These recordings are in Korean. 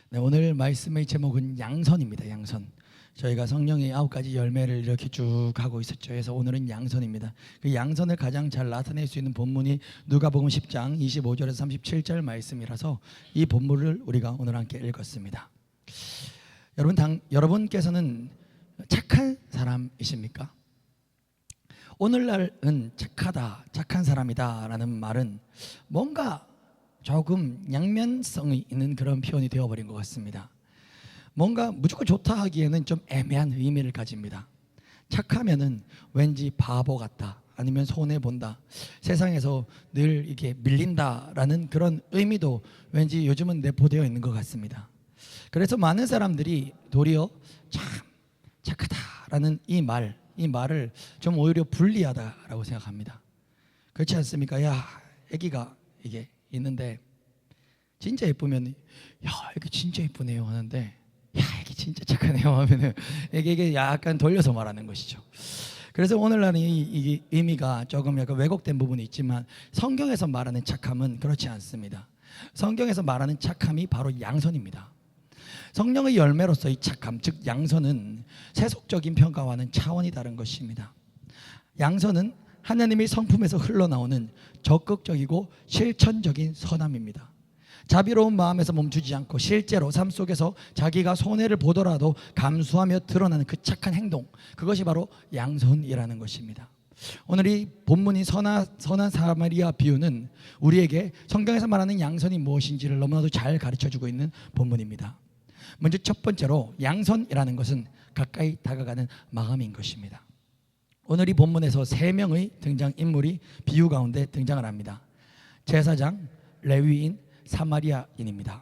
네, 오늘 말씀의 제목은 양선입니다. 양선. 저희가 성령의 9가지 열매를 이렇게 쭉 하고 있었죠. 그래서 오늘은 양선입니다. 그 양선을 가장 잘 나타낼 수 있는 본문이 누가복음 10장 25절에서 37절 말씀이라서 이 본문을 우리가 오늘 함께 읽었습니다. 여러분께서는 착한 사람이십니까? 오늘날은 착하다, 착한 사람이다 라는 말은 뭔가 조금 양면성이 있는 그런 표현이 되어버린 것 같습니다. 뭔가 무조건 좋다 하기에는 좀 애매한 의미를 가집니다. 착하면은 왠지 바보 같다, 아니면 손해본다, 세상에서 늘 이렇게 밀린다라는 그런 의미도 왠지 요즘은 내포되어 있는 것 같습니다. 그래서 많은 사람들이 도리어 참 착하다라는 이 말을 좀 오히려 불리하다라고 생각합니다. 그렇지 않습니까? 야, 애기가 이게 있는데 진짜 예쁘면 야, 이게 진짜 예쁘네요 하는데 야, 이게 진짜 착하네요 하면은 이게 약간 돌려서 말하는 것이죠. 그래서 오늘날은 이 의미가 조금 약간 왜곡된 부분이 있지만 성경에서 말하는 착함은 그렇지 않습니다. 성경에서 말하는 착함이 바로 양선입니다. 성령의 열매로서 이 착함, 즉 양선은 세속적인 평가와는 차원이 다른 것입니다. 양선은 하나님의 성품에서 흘러나오는 적극적이고 실천적인 선함입니다. 자비로운 마음에서 멈추지 않고 실제로 삶 속에서 자기가 손해를 보더라도 감수하며 드러나는 그 착한 행동, 그것이 바로 양선이라는 것입니다. 오늘 이 본문이 선한 사마리아 비유는 우리에게 성경에서 말하는 양선이 무엇인지를 너무나도 잘 가르쳐주고 있는 본문입니다. 먼저 첫 번째로 양선이라는 것은 가까이 다가가는 마음인 것입니다. 오늘 이 본문에서 세 명의 등장인물이 비유 가운데 등장을 합니다. 제사장, 레위인, 사마리아인입니다.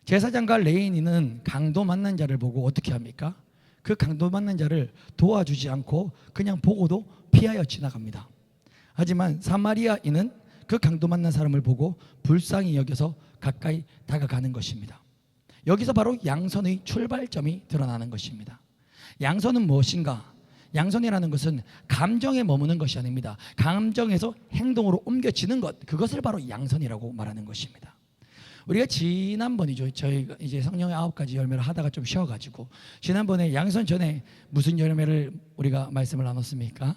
제사장과 레위인은 강도 만난 자를 보고 어떻게 합니까? 그 강도 만난 자를 도와주지 않고 그냥 보고도 피하여 지나갑니다. 하지만 사마리아인은 그 강도 만난 사람을 보고 불쌍히 여겨서 가까이 다가가는 것입니다. 여기서 바로 양선의 출발점이 드러나는 것입니다. 양선은 무엇인가? 양선이라는 것은 감정에 머무는 것이 아닙니다. 감정에서 행동으로 옮겨지는 것, 그것을 바로 양선이라고 말하는 것입니다. 우리가 지난번이죠, 저희가 이제 성령의 9가지 열매를 하다가 좀 쉬어가지고 지난번에 양선 전에 무슨 열매를 우리가 말씀을 나눴습니까?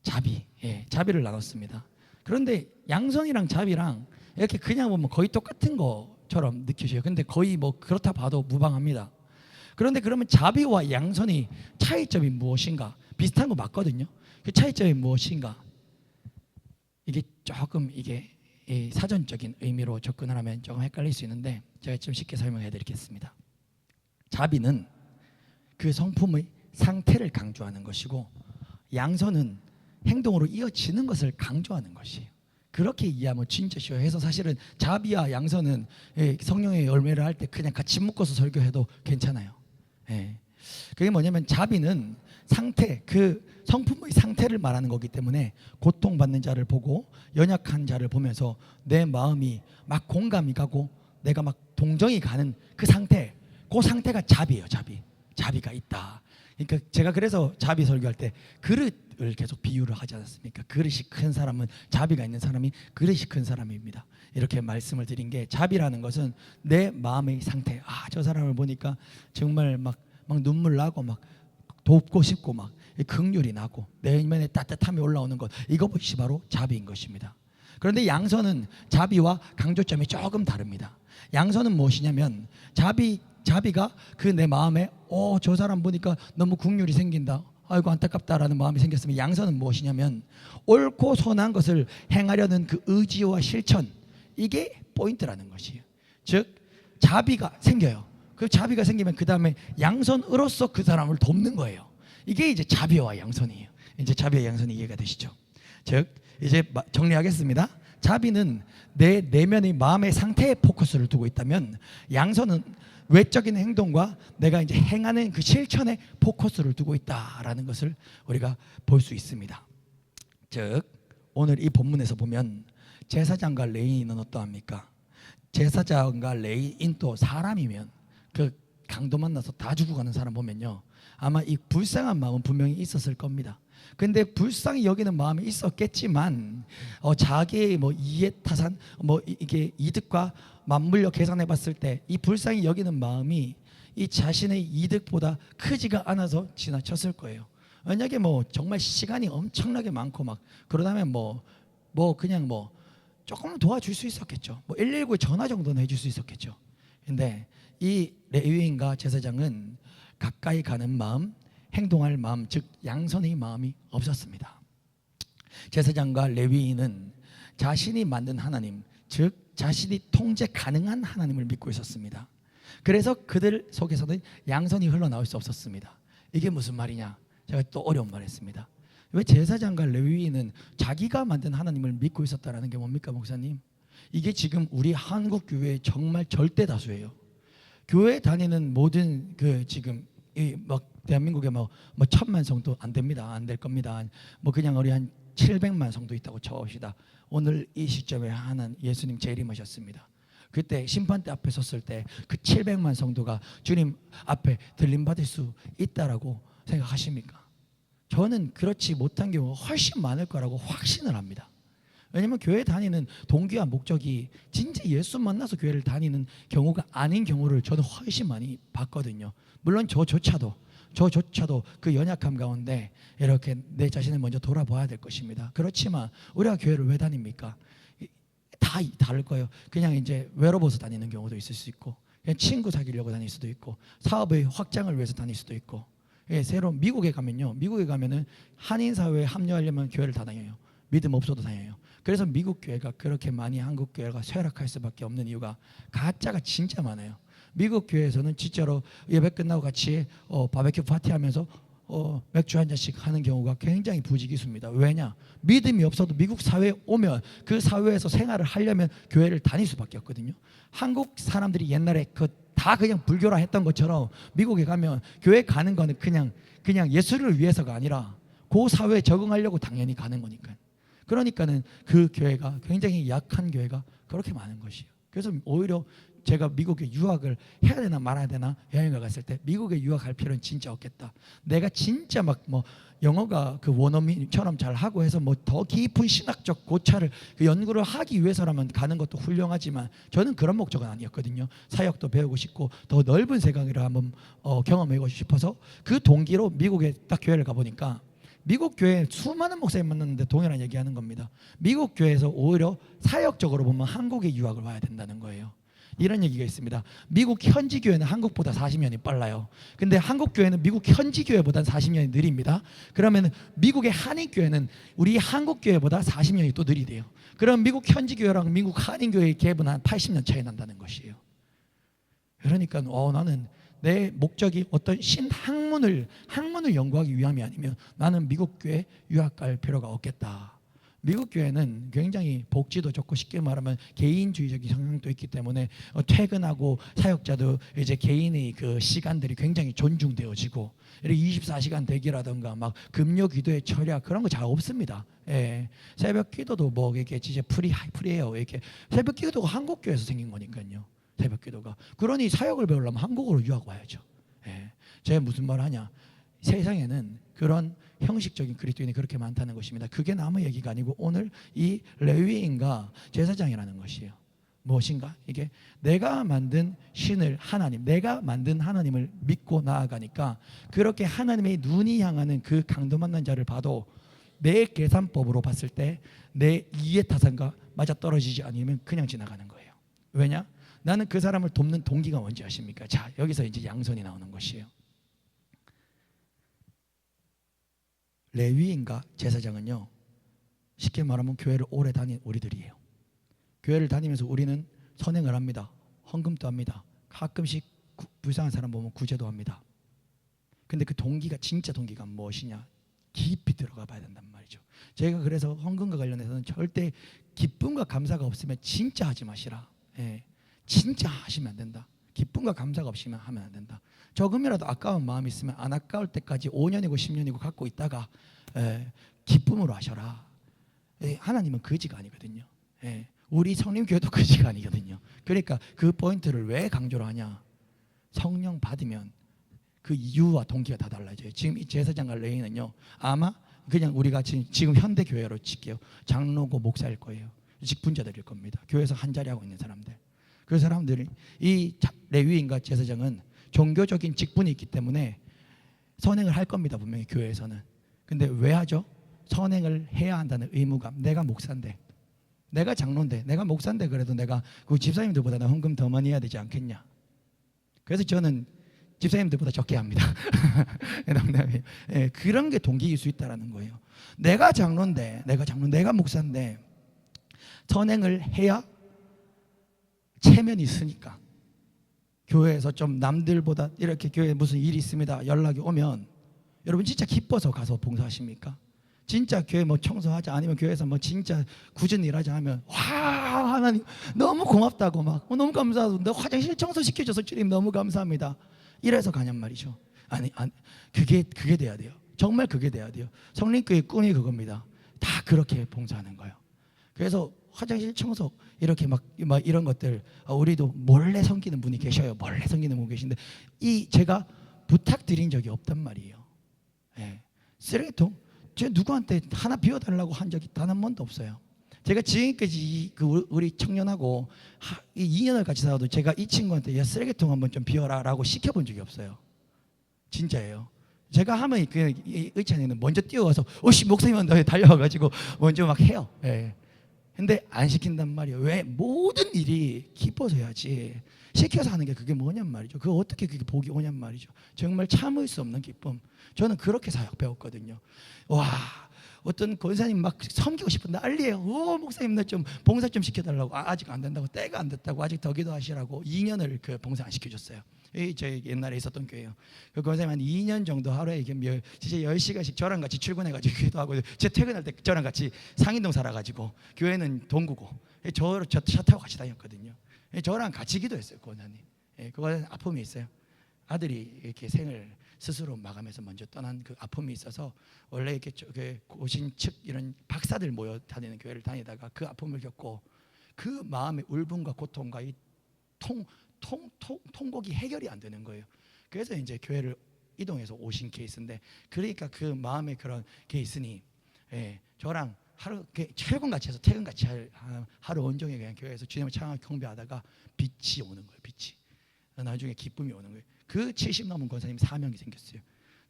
자비, 자비를 나눴습니다. 그런데 양선이랑 자비랑 이렇게 그냥 보면 거의 똑같은 것처럼 느끼셔요. 근데 거의 뭐 그렇다 봐도 무방합니다. 그런데 그러면 자비와 양선이 차이점이 무엇인가? 비슷한 거 맞거든요. 그 차이점이 무엇인가? 이게 조금 이게 사전적인 의미로 접근을 하면 조금 헷갈릴 수 있는데 제가 좀 쉽게 설명해 드리겠습니다. 자비는 그 성품의 상태를 강조하는 것이고 양선은 행동으로 이어지는 것을 강조하는 것이에요. 그렇게 이해하면 진짜 쉬워요. 해서 사실은 자비와 양선은 성령의 열매를 할 때 그냥 같이 묶어서 설교해도 괜찮아요. 그게 뭐냐면 자비는 상태, 그 성품의 상태를 말하는 거기 때문에 고통받는 자를 보고 연약한 자를 보면서 내 마음이 막 공감이 가고 내가 막 동정이 가는 그 상태, 그 상태가 자비예요. 자비가 있다. 그러니까 제가 그래서 자비 설교할 때 그릇을 계속 비유를 하지 않았습니까? 그릇이 큰 사람은, 자비가 있는 사람이 그릇이 큰 사람입니다. 이렇게 말씀을 드린 게, 자비라는 것은 내 마음의 상태, 저 사람을 보니까 정말 막 눈물 나고 막 돕고 싶고 막 긍휼이 나고 내 이면에 따뜻함이 올라오는 것, 이것이 바로 자비인 것입니다. 그런데 양선은 자비와 강조점이 조금 다릅니다. 양선은 무엇이냐면 자비가 그 내 마음에 저 사람 보니까 너무 긍휼이 생긴다, 아이고 안타깝다라는 마음이 생겼으면, 양선은 무엇이냐면 옳고 선한 것을 행하려는 그 의지와 실천, 이게 포인트라는 것이에요. 즉 자비가 생겨요. 그 자비가 생기면 그 다음에 양선으로서 그 사람을 돕는 거예요. 이게 이제 자비와 양선이에요. 이제 자비와 양선이 이해가 되시죠? 즉 이제 정리하겠습니다. 자비는 내 내면의 마음의 상태에 포커스를 두고 있다면, 양선은 외적인 행동과 내가 이제 행하는 그 실천에 포커스를 두고 있다라는 것을 우리가 볼 수 있습니다. 즉 오늘 이 본문에서 보면 제사장과 레위인은 어떠합니까? 제사장과 레위인도 사람이면 그 강도 만나서 다 죽어가는 사람 보면요, 아마 이 불쌍한 마음은 분명히 있었을 겁니다. 근데 불쌍히 여기는 마음이 있었겠지만 자기의 뭐 이해타산 이게 이득과 맞물려 계산해 봤을 때 이 불쌍히 여기는 마음이 이 자신의 이득보다 크지가 않아서 지나쳤을 거예요. 만약에 뭐 정말 시간이 엄청나게 많고 막 그러다면 그냥 조금 도와줄 수 있었겠죠. 119에 전화 정도는 해줄 수 있었겠죠. 근데 이 레위인과 제사장은 가까이 가는 마음, 행동할 마음, 즉 양선의 마음이 없었습니다. 제사장과 레위인은 자신이 만든 하나님, 즉 자신이 통제 가능한 하나님을 믿고 있었습니다. 그래서 그들 속에서는 양선이 흘러나올 수 없었습니다. 이게 무슨 말이냐? 제가 또 어려운 말 했습니다. 왜 제사장과 레위인은 자기가 만든 하나님을 믿고 있었다라는 게 뭡니까, 목사님? 이게 지금 우리 한국 교회의 정말 절대 다수예요. 교회 다니는 모든 지금 대한민국에 1,000만 성도 안 됩니다. 안 될 겁니다. 그냥 우리 한 700만 성도 있다고 쳐봅시다. 오늘 이 시점에 하는 예수님 재림하셨습니다. 그때 심판대 앞에 섰을 때 그 700만 성도가 주님 앞에 들림받을 수 있다라고 생각하십니까? 저는 그렇지 못한 경우가 훨씬 많을 거라고 확신을 합니다. 왜냐하면 교회 다니는 동기와 목적이 진짜 예수 만나서 교회를 다니는 경우가 아닌 경우를 저는 훨씬 많이 봤거든요. 물론 저조차도 그 연약함 가운데 이렇게 내 자신을 먼저 돌아봐야 될 것입니다. 그렇지만 우리가 교회를 왜 다닙니까? 다 다를 거예요. 그냥 이제 외로워서 다니는 경우도 있을 수 있고, 그냥 친구 사귀려고 다닐 수도 있고, 사업의 확장을 위해서 다닐 수도 있고. 새로운 미국에 가면은 한인 사회에 합류하려면 교회를 다 다녀요. 믿음 없어도 다녀요. 그래서 미국 교회가 그렇게 많이 한국 교회가 쇠락할 수밖에 없는 이유가 가짜가 진짜 많아요. 미국 교회에서는 진짜로 예배 끝나고 같이 바베큐 파티하면서 맥주 한 잔씩 하는 경우가 굉장히 부지기수입니다. 왜냐? 믿음이 없어도 미국 사회에 오면 그 사회에서 생활을 하려면 교회를 다닐 수밖에 없거든요. 한국 사람들이 옛날에 다 그냥 불교라 했던 것처럼 미국에 가면 교회 가는 거는 그냥 예수를 위해서가 아니라 그 사회에 적응하려고 당연히 가는 거니까요. 그러니까는 그 교회가 굉장히 약한 교회가 그렇게 많은 것이에요. 그래서 오히려 제가 미국에 유학을 해야 되나 말아야 되나 여행을 갔을 때 미국에 유학할 필요는 진짜 없겠다. 내가 진짜 영어가 원어민처럼 잘 하고 해서 더 깊은 신학적 고찰을 연구를 하기 위해서라면 가는 것도 훌륭하지만 저는 그런 목적은 아니었거든요. 사역도 배우고 싶고 더 넓은 세상을 한번 경험하고 싶어서 그 동기로 미국에 딱 교회를 가보니까 미국 교회에 수많은 목사님 만났는데 동일한 얘기하는 겁니다. 미국 교회에서 오히려 사역적으로 보면 한국에 유학을 와야 된다는 거예요. 이런 얘기가 있습니다. 미국 현지 교회는 한국보다 40년이 빨라요. 근데 한국 교회는 미국 현지 교회보다 40년이 느립니다. 그러면 미국의 한인 교회는 우리 한국 교회보다 40년이 또 느리대요. 그럼 미국 현지 교회랑 미국 한인 교회의 갭은 한 80년 차이 난다는 것이에요. 그러니까 나는 내 목적이 어떤 학문을 연구하기 위함이 아니면 나는 미국 교회 유학 갈 필요가 없겠다. 미국 교회는 굉장히 복지도 좋고 쉽게 말하면 개인주의적인 성향도 있기 때문에 퇴근하고 사역자도 이제 개인의 그 시간들이 굉장히 존중되어지고 24시간 대기라든가 금요 기도의 철야 그런 거 잘 없습니다. 예. 새벽 기도도 이게 진짜 프리해요. 이렇게 새벽 기도가 한국 교회에서 생긴 거니까요. 새벽 기도가. 그러니 사역을 배우려면 한국으로 유학 와야죠. 예. 제가 무슨 말 하냐? 세상에는 그런 형식적인 그리스도인이 그렇게 많다는 것입니다. 그게 남의 얘기가 아니고 오늘 이 레위인과 제사장이라는 것이에요. 무엇인가? 이게 내가 만든 신을 하나님, 내가 만든 하나님을 믿고 나아가니까 그렇게 하나님의 눈이 향하는 그 강도 만난 자를 봐도 내 계산법으로 봤을 때 내 이해타산과 맞아떨어지지 않으면 그냥 지나가는 거예요. 왜냐? 나는 그 사람을 돕는 동기가 뭔지 아십니까? 자, 여기서 이제 양손이 나오는 것이에요. 레위인과 제사장은요, 쉽게 말하면 교회를 오래 다닌 우리들이에요. 교회를 다니면서 우리는 선행을 합니다. 헌금도 합니다. 가끔씩 불쌍한 사람 보면 구제도 합니다. 근데 그 동기가 진짜 동기가 무엇이냐? 깊이 들어가 봐야 된단 말이죠. 제가 그래서 헌금과 관련해서는 절대 기쁨과 감사가 없으면 진짜 하지 마시라. 예, 진짜 하시면 안 된다. 기쁨과 감사가 없으면 하면 안 된다. 조금이라도 아까운 마음이 있으면 안 아까울 때까지 5년이고 10년이고 갖고 있다가 기쁨으로 하셔라. 하나님은 거지가 아니거든요. 우리 성림교회도 거지가 아니거든요. 그러니까 그 포인트를 왜 강조를 하냐? 성령 받으면 그 이유와 동기가 다 달라져요. 지금 이 제사장과 레위인은요, 아마 그냥 우리가 지금 현대 교회로 칠게요. 장로고 목사일 거예요. 직분자들일 겁니다. 교회에서 한 자리 하고 있는 사람들. 그 사람들이 이 레위인과 제사장은 종교적인 직분이 있기 때문에 선행을 할 겁니다. 분명히 교회에서는. 근데 왜 하죠? 선행을 해야 한다는 의무감. 내가 목사인데, 내가 장로인데, 내가 목사인데 그래도 내가 그 집사님들보다 헌금 더 많이 해야 되지 않겠냐. 그래서 저는 집사님들보다 적게 합니다. 예, 그런 게 동기일 수 있다는 거예요. 내가 장로인데, 내가 목사인데 선행을 해야 체면이 있으니까. 교회에서 좀 남들보다 이렇게 교회에 무슨 일이 있습니다 연락이 오면 여러분 진짜 기뻐서 가서 봉사하십니까? 진짜 교회 뭐 청소하자 아니면 교회에서 뭐 진짜 굳은 일하자 하면 와 하나님 너무 고맙다고 막 너무 감사하고 화장실 청소시켜줘서 주님 너무 감사합니다 이래서 가냔 말이죠. 아니 그게 돼야 돼요. 정말 그게 돼야 돼요. 성령교회 꿈이 그겁니다. 다 그렇게 봉사하는 거예요. 그래서 화장실 청소 이렇게 막 이런 것들 우리도 몰래 섬기는 분이 계셔요. 몰래 섬기는 분이 계신데 제가 부탁드린 적이 없단 말이에요. 예. 쓰레기통 제가 누구한테 하나 비워달라고 한 적이 단 한 번도 없어요. 제가 지금까지 우리 청년하고 2년을 같이 살아도 제가 이 친구한테 야 쓰레기통 한번 좀 비워라라고 시켜본 적이 없어요. 진짜예요. 제가 하면 그 의찬이는 먼저 뛰어와서 오씨 목사님한테 달려와가지고 먼저 막 해요. 예. 근데 안 시킨단 말이에요. 왜? 모든 일이 기뻐서 해야지. 시켜서 하는 게 그게 뭐냔 말이죠. 그거 어떻게 그게 복이 오냔 말이죠. 정말 참을 수 없는 기쁨. 저는 그렇게 사역 배웠거든요. 와, 어떤 권사님 막 섬기고 싶은 난리예요. 목사님 나 좀 봉사 좀 시켜달라고. 아직 안 된다고. 때가 안 됐다고. 아직 더 기도하시라고 2년을 그 봉사 안 시켜줬어요. 저희 옛날에 있었던 교회요. 그 권사님 한 2년 정도 하루에 이게 진짜 10시간씩 저랑 같이 출근해가지고 기도하고 제 퇴근할 때 저랑 같이 상인동 살아가지고 교회는 동구고 저 차 타고 같이 다녔거든요. 저랑 같이 기도했어요. 권사님. 그거는 아픔이 있어요. 아들이 이렇게 생을 스스로 마감해서 먼저 떠난 그 아픔이 있어서 원래 이렇게 고신 측 이런 박사들 모여 다니는 교회를 다니다가 그 아픔을 겪고 그 마음의 울분과 고통과 이 통곡이 해결이 안 되는 거예요. 그래서 이제 교회를 이동해서 오신 케이스인데 그러니까 그 마음의 그런 케이스니 저랑 하루 출근같이 해서 퇴근같이 하루 온종일 그냥 교회에서 주님을 찬양하고 경배하다가 빛이 오는 거예요. 빛이 나중에 기쁨이 오는 거예요. 그 70 넘은 권사님 사명이 생겼어요.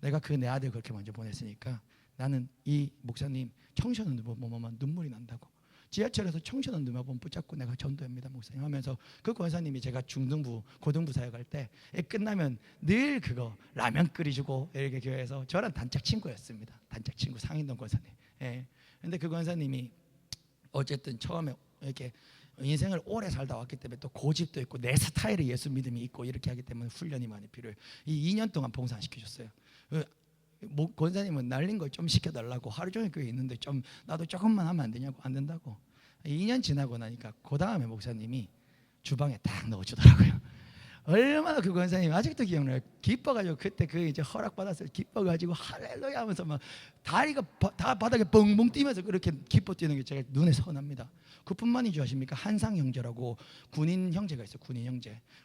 내가 내 아들 그렇게 먼저 보냈으니까 나는 이 목사님 청소년 보면 눈물이 난다고. 지하철에서 청소년 누마본 붙잡고 내가 전도합니다 목사님 하면서 그 권사님이 제가 중등부 고등부 사역할 때 끝나면 늘 그거 라면 끓이주고 이렇게 교회에서 저랑 단짝 친구였습니다. 단짝 친구 상인동 권사님. 근데 그 권사님이 어쨌든 처음에 이렇게 인생을 오래 살다 왔기 때문에 또 고집도 있고 내 스타일의 예수 믿음이 있고 이렇게 하기 때문에 훈련이 많이 필요해요. 이 2년 동안 봉사 안 시켜줬어요. 권사님은 날린 걸 좀 시켜달라고 하루 종일 교회에 있는데 좀 나도 조금만 하면 안 되냐고. 안 된다고. 2년 지나고 나니까 그 다음에 목사님이 주방에 딱 넣어주더라고요. 얼마나 그 권사님이 아직도 기억나요. 기뻐가지고 그때 이제 허락받았어요. 기뻐가지고 할렐루야 하면서 막 다리가 다 바닥에 뻥뻥 뛰면서 그렇게 기뻐 뛰는 게 제가 눈에 선합니다. 그뿐만이 줄 아십니까? 한상 형제라고 군인 형제가 있어요.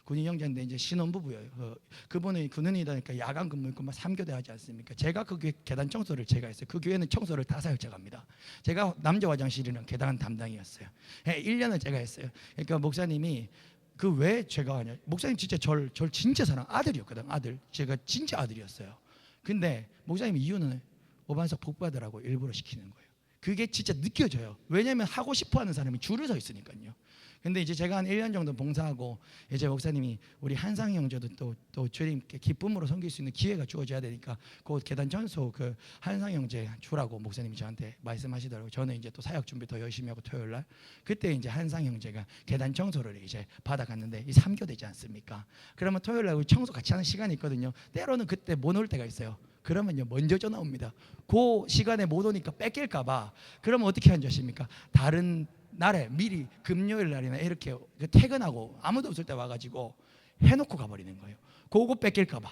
군인 형제인데 이제 신혼부부예요. 그분이 군인이다니까 야간 근무 있고 막 3교대 하지 않습니까? 제가 그 교회 계단 청소를 제가 했어요. 그 교회는 청소를 다 사역자가 합니다. 제가 남자 화장실이랑 계단 담당이었어요. 1년을 제가 했어요. 그러니까 목사님이 그 왜 제가 하냐? 목사님 진짜 절 진짜 사랑 아들이었거든. 아들. 제가 진짜 아들이었어요. 근데 목사님 이유는 오반석 복받으라고 일부러 시키는 거예요. 그게 진짜 느껴져요. 왜냐하면 하고 싶어하는 사람이 줄을 서 있으니까요. 근데 이제 제가 한 1년 정도 봉사하고 이제 목사님이 우리 한상 형제도 또 주님께 기쁨으로 섬길 수 있는 기회가 주어져야 되니까 그 계단 전소 그 한상 형제 주라고 목사님이 저한테 말씀하시더라고요. 저는 이제 또 사역 준비 더 열심히 하고 토요일 날 그때 이제 한상 형제가 계단 청소를 이제 받아갔는데 이 3교되지 않습니까? 그러면 토요일 날 청소 같이 하는 시간이 있거든요. 때로는 그때 못 올 때가 있어요. 그러면요 먼저 전화 옵니다. 그 시간에 못 오니까 뺏길까봐. 그러면 어떻게 하는지 아십니까? 다른 날에 미리 금요일 날이나 이렇게 퇴근하고 아무도 없을 때 와가지고 해놓고 가버리는 거예요. 그거 뺏길까봐.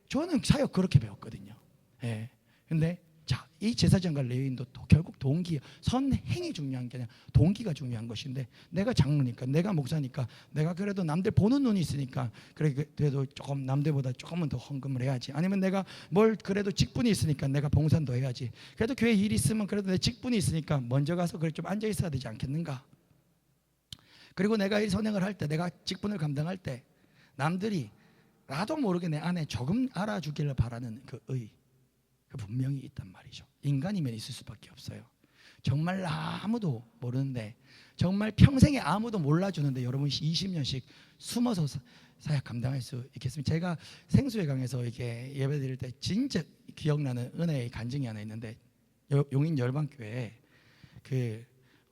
저는 사역 그렇게 배웠거든요. 근데 자, 이 제사장과 레위인도 또 결국 동기, 선행이 중요한 게 아니라 동기가 중요한 것인데, 내가 장로니까, 내가 목사니까, 내가 그래도 남들 보는 눈이 있으니까 그래도 조금 남들보다 조금은 더 헌금을 해야지. 아니면 내가 뭘 그래도 직분이 있으니까 내가 봉사도 해야지. 그래도 교회 일 있으면 그래도 내 직분이 있으니까 먼저 가서 그래 좀 앉아 있어야 되지 않겠는가. 그리고 내가 이 선행을 할 때, 내가 직분을 감당할 때 남들이 나도 모르게 내 안에 조금 알아주기를 바라는 그 의, 그 분명히 있단 말이죠. 인간이면 있을 수밖에 없어요. 정말 아무도 모르는데, 정말 평생에 아무도 몰라주는데 여러분 20년씩 숨어서 사역 감당할 수 있겠습니까? 제가 생수의 강에서 이렇게 예배 드릴 때 진짜 기억나는 은혜의 간증이 하나 있는데, 용인 열방교회에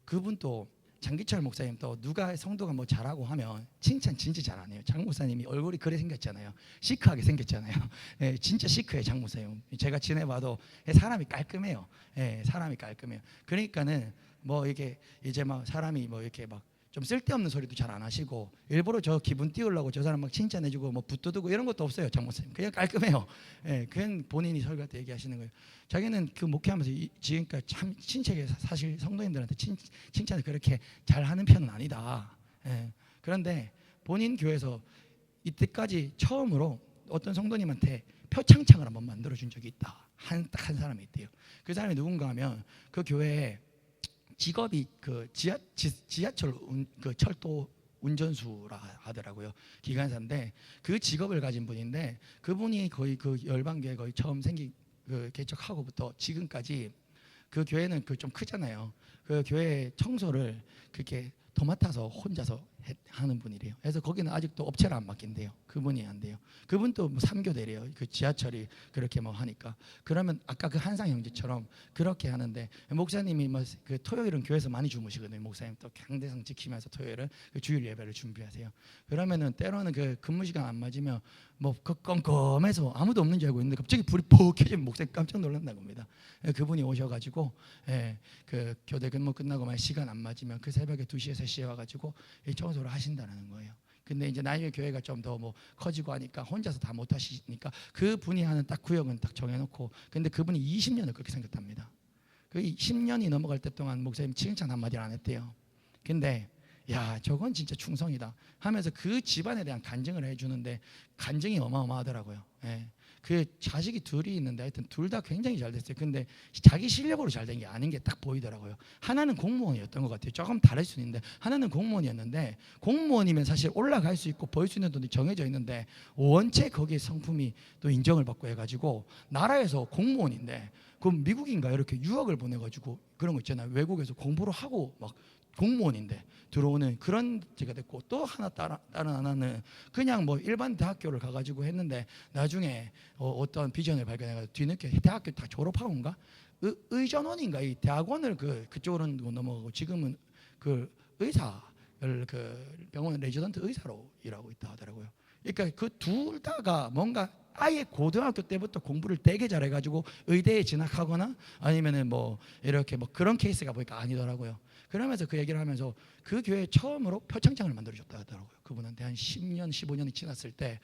그분 또 장기철 목사님, 또 누가 성도가 뭐 잘하고 하면 칭찬 진짜 잘 안 해요. 장 목사님이 얼굴이 그래 생겼잖아요. 시크하게 생겼잖아요. 예, 진짜 시크해 장 목사님. 제가 지내봐도 사람이 깔끔해요. 예, 사람이 깔끔해요. 그러니까는 뭐 이게 이제 막 사람이 뭐 이렇게 막 좀 쓸데없는 소리도 잘 안 하시고, 일부러 저 기분 띄우려고 저 사람 막 칭찬해주고 뭐 붓도두고 이런 것도 없어요. 장 목사님 그냥 깔끔해요. 예, 그냥 본인이 설교할 때 얘기하시는 거예요. 자기는 그 목회하면서 지금까지 참 친척에 사실 성도님들한테 칭찬을 그렇게 잘하는 편은 아니다. 예, 그런데 본인 교회에서 이때까지 처음으로 어떤 성도님한테 표창장을 한번 만들어준 적이 있다. 딱 한 사람이 있대요. 그 사람이 누군가 하면 그 교회에 직업이 그 지하철 그 철도 운전수라 하더라고요. 기관사인데 그 직업을 가진 분인데, 그분이 거의 그 열방교회 거의 처음 생긴 그 개척하고부터 지금까지 그 교회는 그 좀 크잖아요. 그 교회 청소를 그렇게 도맡아서 혼자서 하는 분이래요. 그래서 거기는 아직도 업체를 안 맡긴대요. 그분이 안 돼요. 그분도 뭐 3교대래요. 그 지하철이 그렇게 뭐 하니까. 그러면 아까 그 한상 형제처럼 그렇게 하는데, 목사님이 뭐 그 토요일은 교회에서 많이 주무시거든요. 목사님 또 강대상 지키면서 토요일은 그 주일 예배를 준비하세요. 그러면은 때로는 그 근무 시간 안 맞으면 뭐 그 껌껌해서 아무도 없는 줄 알고 있는데 갑자기 불이 퍽 켜지면 목사님 깜짝 놀란다고 합니다. 그분이 오셔가지고 그 교대 근무 끝나고 만 시간 안 맞으면 그 새벽에 2시에 3시에 와가지고 이 청소를 하신다는 거예요. 근데 이제 나중에 교회가 좀 더 뭐 커지고 하니까 혼자서 다 못 하시니까 그 분이 하는 딱 구역은 딱 정해놓고, 근데 그분이 20년을 그렇게 생겼답니다. 그 10년이 넘어갈 때 동안 목사님 칭찬 한마디를 안 했대요. 근데 야, 저건 진짜 충성이다 하면서 그 집안에 대한 간증을 해주는데 간증이 어마어마하더라고요. 그 자식이 둘이 있는데 하여튼 둘 다 굉장히 잘 됐어요. 근데 자기 실력으로 잘 된 게 아닌 게 딱 보이더라고요. 하나는 공무원이었던 것 같아요. 조금 다를 수 있는데 하나는 공무원이었는데, 공무원이면 사실 올라갈 수 있고 벌 수 있는 돈이 정해져 있는데 원체 거기에 성품이 또 인정을 받고 해가지고 나라에서 공무원인데, 그럼 미국인가 이렇게 유학을 보내가지고 그런 거 있잖아요. 외국에서 공부를 하고 막 공무원인데 들어오는 그런 제가 됐고, 또 하나 다른 하나는 그냥 뭐 일반 대학교를 가가지고 했는데 나중에 어떤 비전을 발견해가지고 뒤늦게 대학교 다 졸업하고인가 의전원인가 이 대학원을 그쪽으로 넘어가고 지금은 그 의사를 그 병원 레지던트 의사로 일하고 있다 하더라고요. 그러니까 그 둘 다가 뭔가 아예 고등학교 때부터 공부를 되게 잘해가지고 의대에 진학하거나 아니면은 뭐 이렇게 뭐 그런 케이스가 보니까 아니더라고요. 그러면서 그 얘기를 하면서 그 교회 처음으로 표창장을 만들어줬다 하더라고요. 그분한테 한 10년, 15년이 지났을 때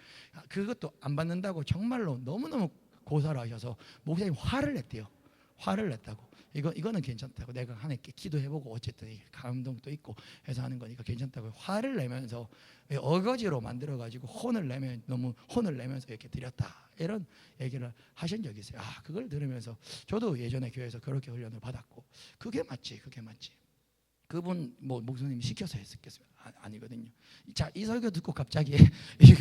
그것도 안 받는다고 정말로 너무너무 고사를 하셔서 목사님 화를 냈대요. 화를 냈다고. 이거는 괜찮다고, 내가 하나님께 기도해보고 어쨌든 감동도 있고 해서 하는 거니까 괜찮다고 화를 내면서 어거지로 만들어가지고 너무 혼을 내면서 이렇게 드렸다, 이런 얘기를 하신 적이 있어요. 그걸 들으면서 저도 예전에 교회에서 그렇게 훈련을 받았고, 그게 맞지. 그분 뭐 목사님이 시켜서 했었겠어요? 아니거든요. 자, 이 설교 듣고 갑자기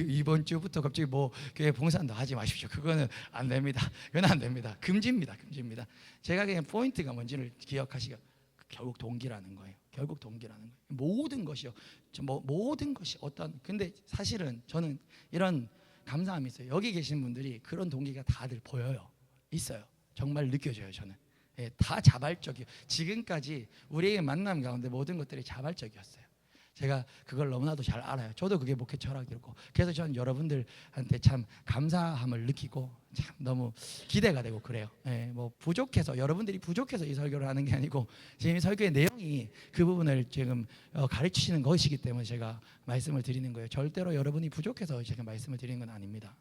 이번 주부터 갑자기 뭐 교회 봉사도 하지 마십시오. 그거는 안 됩니다. 그건 안 됩니다. 금지입니다. 제가 그냥 포인트가 뭔지를 기억하시고, 결국 동기라는 거예요. 모든 것이요. 모든 것이 근데 사실은 저는 이런 감사함이 있어요. 여기 계신 분들이 그런 동기가 다들 보여요. 있어요. 정말 느껴져요. 저는. 다 자발적이에요. 지금까지 우리의 만남 가운데 모든 것들이 자발적이었어요. 제가 그걸 너무나도 잘 알아요. 저도 그게 목회 철학이었고, 그래서 저는 여러분들한테 참 감사함을 느끼고 참 너무 기대가 되고 그래요. 뭐 부족해서, 여러분들이 부족해서 이 설교를 하는 게 아니고 지금 이 설교의 내용이 그 부분을 지금 가르치시는 것이기 때문에 제가 말씀을 드리는 거예요. 절대로 여러분이 부족해서 제가 말씀을 드리는 건 아닙니다.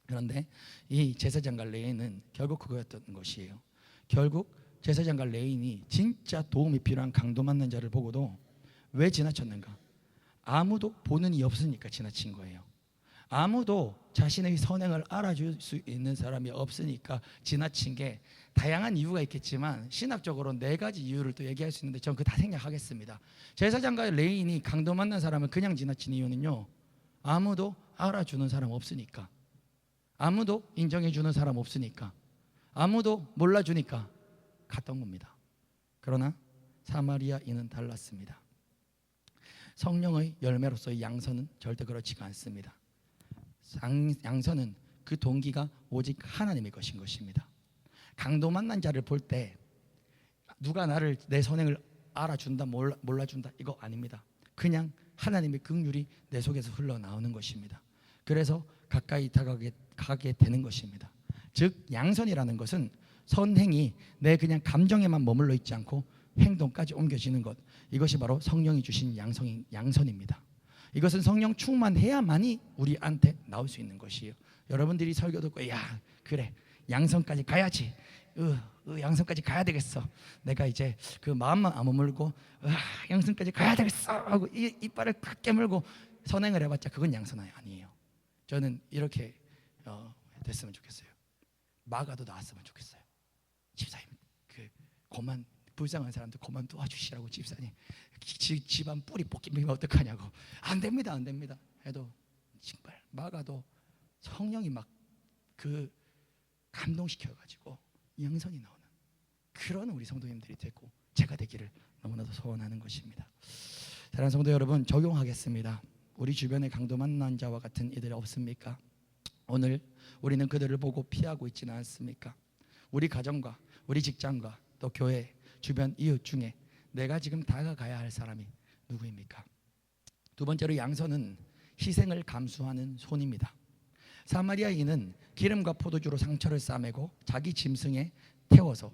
그런데 이 제사장과 레위인은 결국 그거였던 것이에요. 결국 제사장과 레인이 진짜 도움이 필요한 강도 만난 자를 보고도 왜 지나쳤는가? 아무도 보는 이 없으니까 지나친 거예요. 아무도 자신의 선행을 알아줄 수 있는 사람이 없으니까 지나친 게 다양한 이유가 있겠지만 신학적으로 4가지 이유를 또 얘기할 수 있는데 저는 그거 다 생략하겠습니다. 제사장과 레인이 강도 만난 사람을 그냥 지나친 이유는요, 아무도 알아주는 사람 없으니까, 아무도 인정해주는 사람 없으니까, 아무도 몰라주니까 갔던 겁니다. 그러나 사마리아인은 달랐습니다. 성령의 열매로서의 양선은 절대 그렇지가 않습니다. 양선은 그 동기가 오직 하나님의 것인 것입니다. 강도 만난 자를 볼 때 누가 나를 내 선행을 알아준다 몰라준다 이거 아닙니다. 그냥 하나님의 긍휼이 내 속에서 흘러나오는 것입니다. 그래서 가까이 다가가게 되는 것입니다. 즉 양선이라는 것은 선행이 내 그냥 감정에만 머물러 있지 않고 행동까지 옮겨지는 것, 이것이 바로 성령이 주신 양선입니다. 이것은 성령 충만해야만이 우리한테 나올 수 있는 것이에요. 여러분들이 설교 듣고 야 그래 양선까지 가야지, 양선까지 가야 되겠어, 내가 이제 그 마음만 안 머물고 양선까지 가야 되겠어 하고 이빨을 꽉 깨물고 선행을 해봤자 그건 양선이 아니에요. 저는 이렇게 됐으면 좋겠어요. 마가도 나왔으면 좋겠어요. 집사님 그만 불쌍한 사람들 그만 도와주시라고 집사님 집안 뿌리 뽑히면 어떡하냐고. 안 됩니다 해도 정말 마가도 성령이 막 그 감동시켜가지고 양선이 나오는 그런 우리 성도님들이 되고 제가 되기를 너무나도 소원하는 것입니다. 사랑하는 성도 여러분, 적용하겠습니다. 우리 주변에 강도 만난 자와 같은 이들이 없습니까? 오늘 우리는 그들을 보고 피하고 있지는 않습니까? 우리 가정과 우리 직장과 또 교회 주변 이웃 중에 내가 지금 다가가야 할 사람이 누구입니까? 두 번째로 양선은 희생을 감수하는 손입니다. 사마리아인은 기름과 포도주로 상처를 싸매고 자기 짐승에 태워서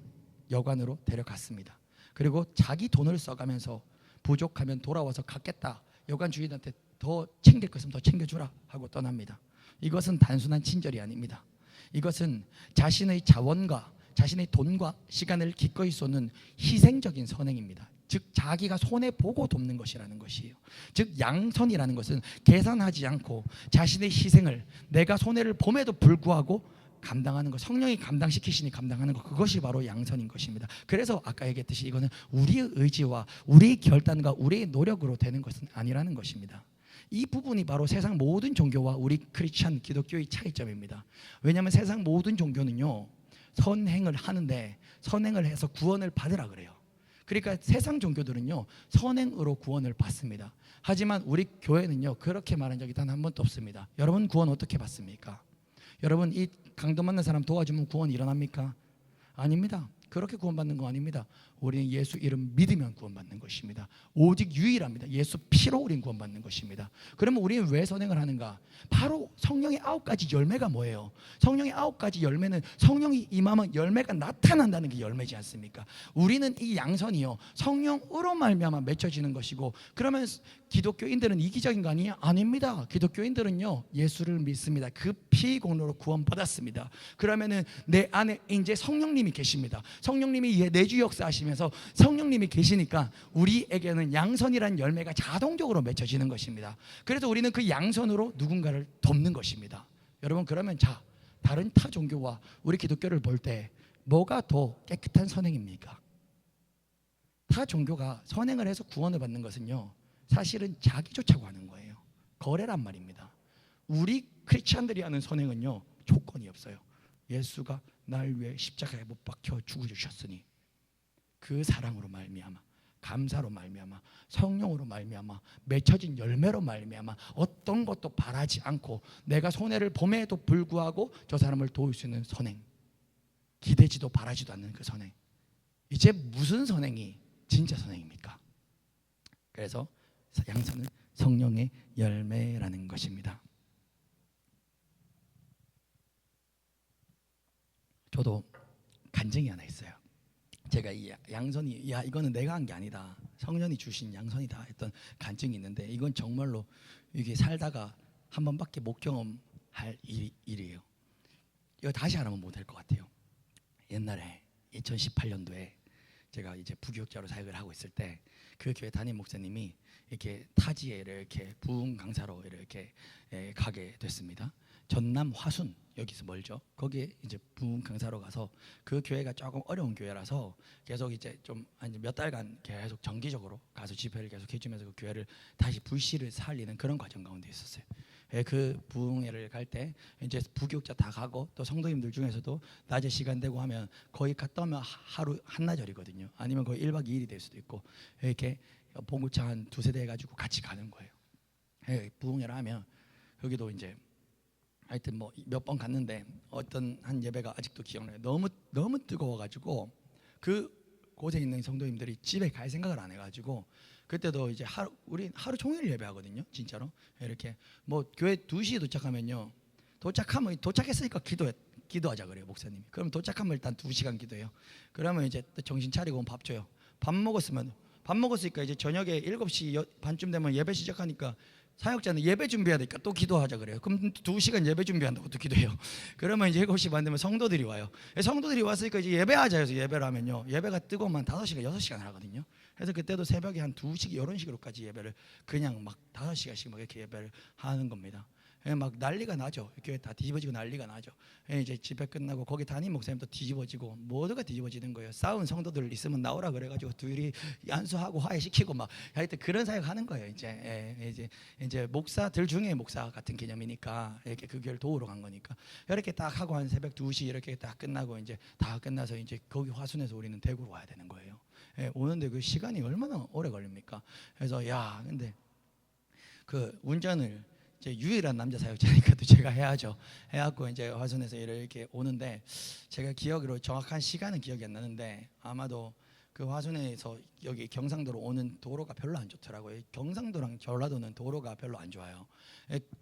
여관으로 데려갔습니다. 그리고 자기 돈을 써가면서 부족하면 돌아와서 갚겠다, 여관 주인한테 더 챙길 것 있으면 더 챙겨주라 하고 떠납니다. 이것은 단순한 친절이 아닙니다. 이것은 자신의 자원과 자신의 돈과 시간을 기꺼이 쏟는 희생적인 선행입니다. 즉 자기가 손해보고 돕는 것이라는 것이에요. 즉 양선이라는 것은 계산하지 않고 자신의 희생을 내가 손해를 봄에도 불구하고 감당하는 것, 성령이 감당시키시니 감당하는 것, 그것이 바로 양선인 것입니다. 그래서 아까 얘기했듯이 이거는 우리의 의지와 우리의 결단과 우리의 노력으로 되는 것은 아니라는 것입니다. 이 부분이 바로 세상 모든 종교와 우리 크리스찬 기독교의 차이점입니다. 왜냐하면 세상 모든 종교는요 선행을 하는데 선행을 해서 구원을 받으라 그래요. 그러니까 세상 종교들은요 선행으로 구원을 받습니다. 하지만 우리 교회는요 그렇게 말한 적이 단 한 번도 없습니다. 여러분 구원 어떻게 받습니까? 여러분 이 강도 만난 사람 도와주면 구원 일어납니까? 아닙니다. 그렇게 구원받는 거 아닙니다. 우리는 예수 이름 믿으면 구원받는 것입니다. 오직 유일합니다. 예수 피로 우리는 구원받는 것입니다. 그러면 우리는 왜 선행을 하는가? 바로 성령의 9가지 열매가 뭐예요? 성령의 9가지 열매는 성령이 임하면 열매가 나타난다는 게 열매지 않습니까? 우리는 이 양선이요 성령으로 말미암아 맺혀지는 것이고, 그러면 기독교인들은 이기적인 거 아니냐? 아닙니다. 기독교인들은요 예수를 믿습니다. 그 피 공로로 구원받았습니다. 그러면은 내 안에 이제 성령님이 계십니다. 성령님이 내주 역사하시면서 성령님이 계시니까 우리에게는 양선이라는 열매가 자동적으로 맺혀지는 것입니다. 그래서 우리는 그 양선으로 누군가를 돕는 것입니다. 여러분 그러면 자 다른 타 종교와 우리 기독교를 볼 때 뭐가 더 깨끗한 선행입니까? 타 종교가 선행을 해서 구원을 받는 것은요 사실은 자기 쫓아고 하는 거예요. 거래란 말입니다. 우리 크리스찬들이 하는 선행은요 조건이 없어요. 예수가 날 위해 십자가에 못 박혀 죽으셨으니 그 사랑으로 말미암아, 감사로 말미암아, 성령으로 말미암아, 맺혀진 열매로 말미암아 어떤 것도 바라지 않고 내가 손해를 봄에도 불구하고 저 사람을 도울 수 있는 선행, 기대지도 바라지도 않는 그 선행, 이제 무슨 선행이 진짜 선행입니까? 그래서 양선은 성령의 열매라는 것입니다. 저도 간증이 하나 있어요. 제가 이 양선이 이거는 내가 한 게 아니다, 성령이 주신 양선이다 했던 간증이 있는데, 이건 정말로 이게 살다가 한 번밖에 못 경험할 일이에요. 이거 다시 하라면 못 할 것 같아요. 옛날에 2018년도에 제가 이제 부교육자로 사역을 하고 있을 때 그 교회 담임 목사님이 이렇게 타지에 이렇게 부흥 강사로 이렇게 가게 됐습니다. 전남 화순, 여기서 멀죠. 거기에 이제 부흥 강사로 가서 그 교회가 조금 어려운 교회라서 계속 이제 좀 몇 달간 계속 정기적으로 가서 집회를 계속 해주면서 그 교회를 다시 불씨를 살리는 그런 과정 가운데 있었어요. 그 부흥회를 갈 때 이제 부교육자 다 가고 또 성도님들 중에서도 낮에 시간 되고 하면 거의 갔다 오면 하루 한나절이거든요. 아니면 거의 1박 2일이 될 수도 있고 이렇게 봉구차 한 두세 대 해가지고 같이 가는 거예요. 부흥회를 하면 여기도 이제 하여튼 뭐 몇 번 갔는데 어떤 한 예배가 아직도 기억나요. 너무 뜨거워가지고 그 곳에 있는 성도님들이 집에 갈 생각을 안 해가지고 그때도 이제 우리 하루 종일 예배하거든요. 진짜로 이렇게 뭐 교회 2시에 도착하면요. 도착했으니까 기도하자 그래요 목사님이. 그럼 도착하면 일단 2시간 기도해요. 그러면 이제 또 정신 차리고 밥 줘요. 밥 먹었으니까 이제 저녁에 7시 반쯤 되면 예배 시작하니까 사역자는 예배 준비해야 되니까 또 기도하자 그래요. 그럼 2시간 예배 준비한다고 또 기도해요. 그러면 이제 7시 반 되면 성도들이 와요. 성도들이 왔으니까 이제 예배하자 해서 예배를 하면요. 예배가 뜨거우면 5시간 6시간 하거든요. 그래서 그때도 새벽에 한 2시 이런 식으로까지 예배를 그냥 막 5시간씩 막 이렇게 예배를 하는 겁니다. 막 난리가 나죠. 교회 다 뒤집어지고 난리가 나죠. 이제 집회 끝나고 거기 담임 목사님도 뒤집어지고 모두가 뒤집어지는 거예요. 싸운 성도들 있으면 나오라 그래가지고 둘이 안수하고 화해시키고 막 하여튼 그런 사역 하는 거예요. 이제 목사들 중에 목사 같은 개념이니까 이렇게 그 교회를 도우러 간 거니까 이렇게 딱 하고 한 새벽 2시 이렇게 딱 끝나고 이제 다 끝나서 이제 거기 화순에서 우리는 대구로 와야 되는 거예요. 오는데 그 시간이 얼마나 오래 걸립니까? 그래서 근데 그 운전을 제 유일한 남자 사역자니까 또 제가 해야죠. 해갖고 이제 화순에서 이렇게 오는데 제가 기억으로 정확한 시간은 기억이 안 나는데 아마도 그 화순에서 여기 경상도로 오는 도로가 별로 안 좋더라고요. 경상도랑 전라도는 도로가 별로 안 좋아요.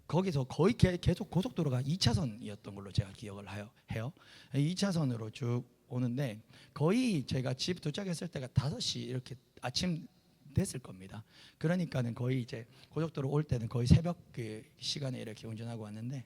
거기서 거의 계속 고속도로가 2차선이었던 걸로 제가 기억을 해요. 2차선으로 쭉 오는데 거의 제가 집 도착했을 때가 5시 이렇게 아침 됐을 겁니다. 그러니까는 거의 이제 고속도로 올 때는 거의 새벽 그 시간에 이렇게 운전하고 왔는데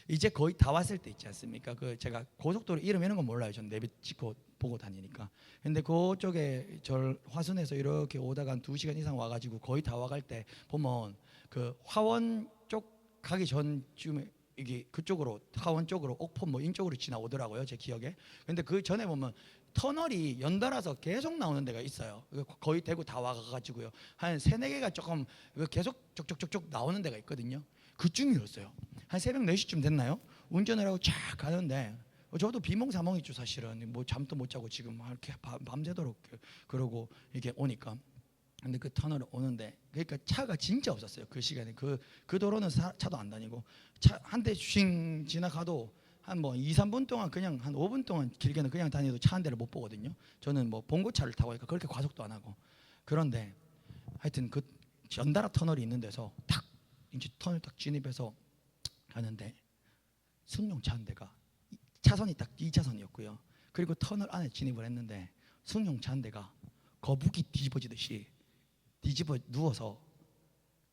이제 거의 다 왔을 때 있지 않습니까? 그 제가 고속도로 이름 이런 건 몰라요. 전 내비 찍고 보고 다니니까. 근데 그쪽에 화순에서 이렇게 오다가 한 2시간 이상 와가지고 거의 다 와갈 때 보면 그 화원 쪽 가기 전쯤에 이게 그쪽으로 화원 쪽으로 옥포 뭐 인쪽으로 지나오더라고요. 제 기억에. 근데 그 전에 보면 터널이 연달아서 계속 나오는 데가 있어요. 거의 대구 다 와가지고요. 한 3-4개가 조금 계속 쪽쪽쪽쪽 나오는 데가 있거든요. 그쯤이었어요. 한 새벽 4시쯤 됐나요? 운전을 하고 쫙 가는데 저도 비몽사몽이죠 사실은. 뭐 잠도 못 자고 지금 이렇게 밤새도록 그러고 이게 오니까. 근데 그 터널을 오는데 그러니까 차가 진짜 없었어요. 그 시간에 그 도로는 차도 안 다니고 차 한 대 쉥 지나가도 한 뭐 2-3분 동안 그냥 한 5분 동안 길게는 그냥 다니도 차 한 대를 못 보거든요. 저는 뭐 봉고차를 타고 하니까 그렇게 과속도 안 하고. 그런데 하여튼 그 연달아 터널이 있는 데서 딱 이제 터널 딱 진입해서 가는데 승용차 한 대가 차선이 딱 2차선이었고요. 그리고 터널 안에 진입을 했는데 승용차 한 대가 거북이 뒤집어지듯이 뒤집어 누워서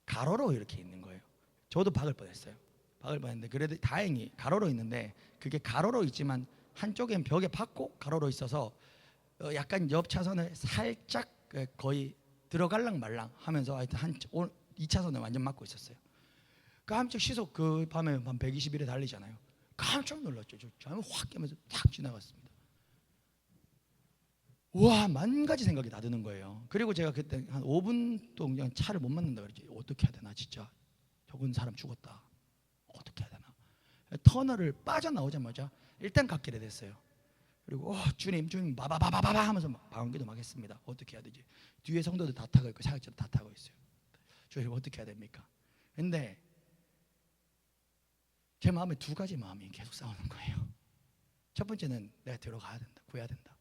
가로로 이렇게 있는 거예요. 저도 박을 뻔했어요. 박을 뻔했는데 그래도 다행히 가로로 있는데 그게 가로로 있지만 한쪽엔 벽에 박고 가로로 있어서 약간 옆 차선을 살짝 거의 들어갈랑 말랑 하면서 하여튼 2차선을 완전 막고 있었어요. 깜짝 시속 그 밤에 한 121에 달리잖아요. 깜짝 놀랐죠. 저 잠을 확 깨면서 탁 지나갔습니다. 와, 만 가지 생각이 다 드는 거예요. 그리고 제가 그때 한 5분 동안 차를 못 만난다 그랬지. 어떻게 해야 되나 진짜. 저건 사람 죽었다. 어떻게 해야 되나. 터널을 빠져나오자마자 일단 갓길에 됐어요. 그리고 주님 바바바바바 하면서 방언기도 막 했습니다. 어떻게 해야 되지. 뒤에 성도들 다 타고 있고 사역자도 다 타고 있어요. 주님 어떻게 해야 됩니까. 근데 제 마음에 2가지 마음이 계속 싸우는 거예요. 첫 번째는 내가 들어가야 된다. 구해야 된다.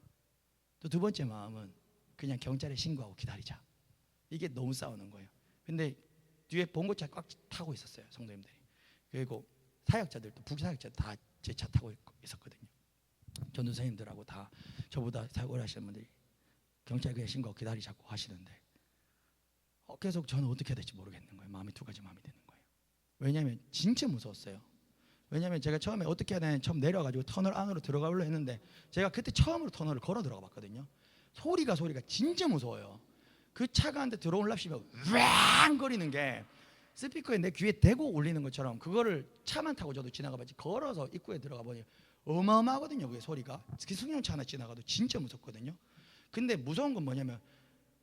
또 2번째 마음은 그냥 경찰에 신고하고 기다리자. 이게 너무 싸우는 거예요. 근데 뒤에 봉고차 꽉 타고 있었어요. 성도님들이. 그리고 사역자들도 북사역자들 다 제 차 타고 있었거든요. 전도사님들하고 다 저보다 사역 오래 하시는 분들이 경찰에 신고하고 기다리자고 하시는데 계속 저는 어떻게 해야 될지 모르겠는 거예요. 마음이 2가지 마음이 드는 거예요. 왜냐하면 진짜 무서웠어요. 왜냐하면 제가 처음에 어떻게 해야 되나 처음 내려가지고 터널 안으로 들어가려고 했는데 제가 그때 처음으로 터널을 걸어 들어가 봤거든요. 소리가 진짜 무서워요. 그 차가 한 대 들어올랍시면 왱 거리는 게 스피커에 내 귀에 대고 울리는 것처럼 그거를 차만 타고 저도 지나가봤지 걸어서 입구에 들어가 보니 어마어마하거든요. 그게 소리가 승용차 하나 지나가도 진짜 무섭거든요. 근데 무서운 건 뭐냐면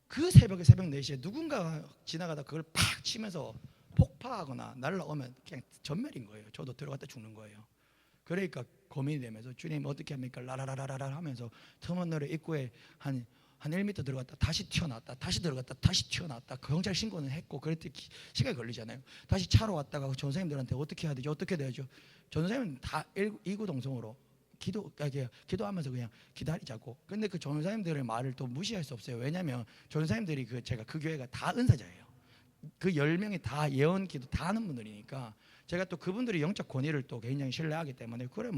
그 새벽 4시에 누군가 지나가다 그걸 팍 치면서 폭파하거나 날라오면 그냥 전멸인 거예요. 저도 들어갔다 죽는 거예요. 그러니까 고민이 되면서 주님 어떻게 합니까? 라라라라라 하면서 터미널의 입구에 한 1m 들어갔다 다시 튀어나왔다 다시 들어갔다 다시 튀어나왔다 경찰 신고는 했고 그랬더니 시간이 걸리잖아요. 다시 차로 왔다가 전사님들한테 어떻게 해야 되죠? 어떻게 돼야죠? 전사님은 다 이구동성으로 기도하면서 그냥 기다리자고. 근데 그 전사님들의 말을 또 무시할 수 없어요. 왜냐하면 전사님들이 제가 그 교회가 다 은사자예요. 그 10명이 다 예언 기도 다 하는 분들이니까 제가 또 그분들의 영적 권위를 또 굉장히 신뢰하기 때문에 그래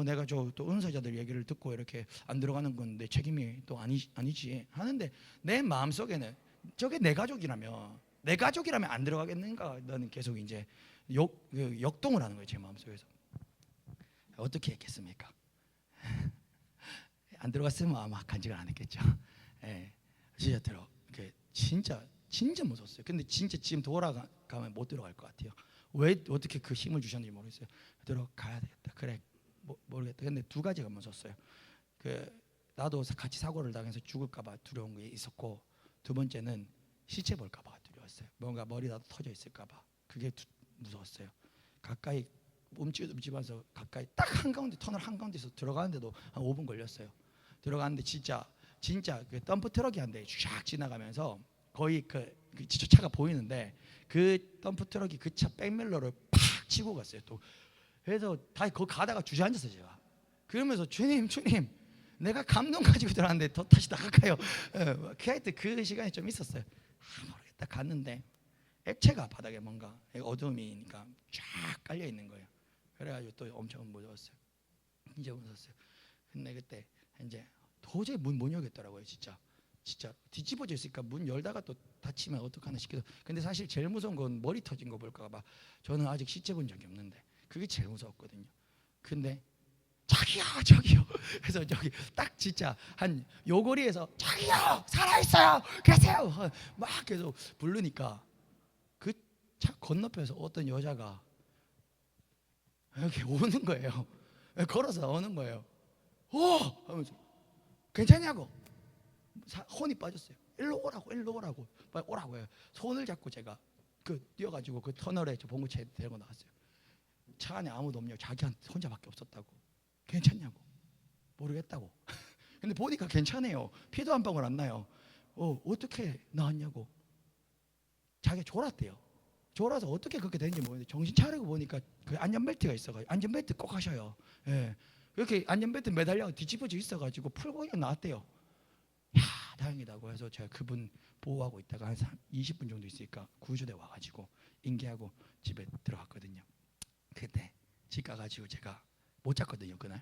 내가 또 은사자들 얘기를 듣고 이렇게 안 들어가는 건 내 책임이 또 아니지 하는데 내 마음속에는 저게 내 가족이라면 안 들어가겠는가 나는 계속 이제 역동을 하는 거예요. 제 마음속에서. 어떻게 했겠습니까? 안 들어갔으면 아마 간직을 안 했겠죠. 예, 진짜 무서웠어요. 근데 진짜 지금 돌아가면 못 들어갈 것 같아요. 왜 어떻게 그 힘을 주셨는지 모르겠어요. 들어가야 되겠다. 그래 모르겠다. 근데 두 가지가 무서웠어요. 나도 같이 사고를 당해서 죽을까봐 두려운 게 있었고 두 번째는 시체 볼까봐 두려웠어요. 뭔가 머리라도 터져 있을까봐 그게 무서웠어요. 가까이 움찔움찔하면서 가까이 딱 한가운데 터널 한가운데서 들어가는데도 한 5분 걸렸어요. 들어가는데 진짜 그 덤프 트럭이 한 대 쫙 지나가면서 거의 그 차가 보이는데 그 덤프 트럭이 그 차 백밀러를 팍 치고 갔어요. 또 그래서 다 거기 가다가 주저앉았어요. 제가 그러면서 주님 내가 감동 가지고 들어왔는데 더 다시 나갈까요? 하여튼 그 시간이 좀 있었어요. 모르겠다. 갔는데 액체가 바닥에 뭔가 어둠이니까 쫙 깔려 있는 거예요. 그래가지고 또 엄청 무서웠어요. 진짜 무서웠어요. 근데 그때 이제 도저히 문 못 열겠더라고요. 진짜 뒤집어져 있으니까 문 열다가 또 다치면 어떡하나 싶기도. 근데 사실 제일 무서운 건 머리 터진 거 볼까봐. 저는 아직 시체 본 적이 없는데 그게 제일 무서웠거든요. 근데 저기요. 그래서 저기 딱 진짜 한 요거리에서 저기요 살아있어요 계세요 막 계속 부르니까 그 차 건너편에서 어떤 여자가 이렇게 오는 거예요. 걸어서 오는 거예요. 하면서 괜찮냐고 혼이 빠졌어요. 일로 오라고 빨리 오라고요. 손을 잡고 제가 뛰어가지고 그 터널에 저 봉구차에 데리고 나갔어요. 차 안에 아무도 없냐고 자기한테 혼자밖에 없었다고. 괜찮냐고 모르겠다고. 근데 보니까 괜찮아요. 피도 한 방울 안 나요. 어떻게 나왔냐고. 자기가 졸았대요. 졸아서 어떻게 그렇게 되는지 모르겠는데 정신 차리고 보니까 그 안전벨트가 있어가지고 안전벨트 꼭 하셔요. 예. 이렇게 안전벨트 매달려 뒤집어져 있어가지고 풀고 그냥 나왔대요. 야 다행이다고 해서 제가 그분 보호하고 있다가 한 20분 정도 있으니까 구조대 와가지고 인계하고 집에 들어갔거든요. 그때 집 가가지고 제가 못 잤거든요. 그날